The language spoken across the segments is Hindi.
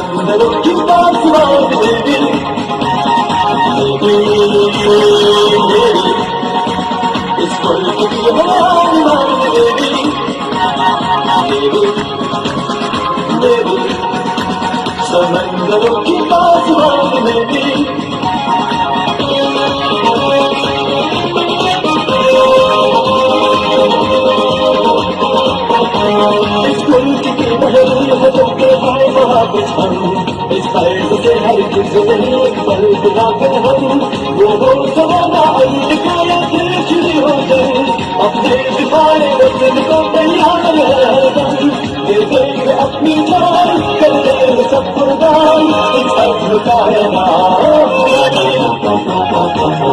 समंदरों की पासवान मेरी मेरी इस मुल्क की हमारी मेरी मेरी मेरी समंदरों की पासवान मेरी इस मुल्क की महल के भाई वापस हम इस फर्ज से हर गुजरे एक पल बुलाकर हम वो हो सवाना अंत का या दिल खिली हो जाए अपने दिखाए वचन को तैयार है दे देंगे अपनी जान कर देंगे सब कुर्बान इस फर्ज का है नाम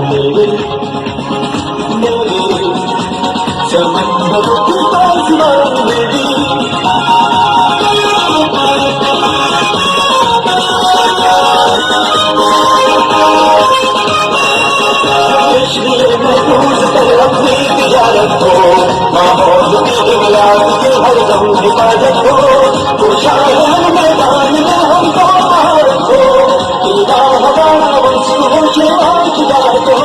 मेरी समंदरों की पासवान मेरी महफूज कर अपनी तिजारत हो माहौल की इमलाक की हर दम हिफाजत हो खुशाल मैदान में हमको महारत हो ईदा हमारा वंश हो शेवान खुदार को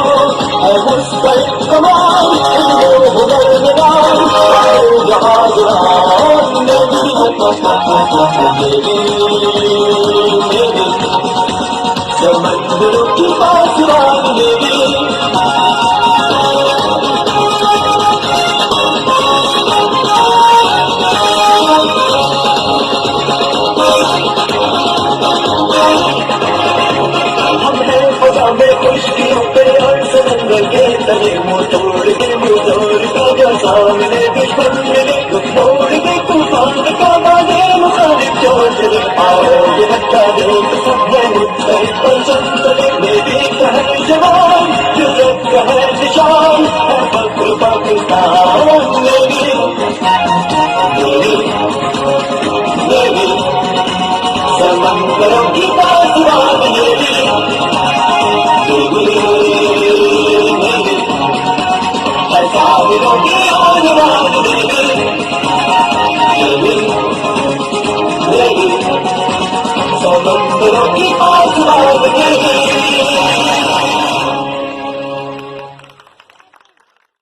है मुस्तैद कमाल इल्म हुनर निगार आए जहाज़रान मेरी समंदरों की पासवान मेरी खुशियों पे और समंदर के तले मुँह तोड़ के मुझोर का जो सामने दुश्मन मिले मोड़ के तूफान का बाजे मुखालिफ जोश ले आओ ये हत्या देख सब मुझसे पर संतले मेरी कहर जवान जुर्रत का है निशान है फख्र पाकिस्तान मेरी मेरी मेरी समंदरों की पासवान मेरी साहिरों की आवाज़ मेरी समंदरों की आवाज़ मेरी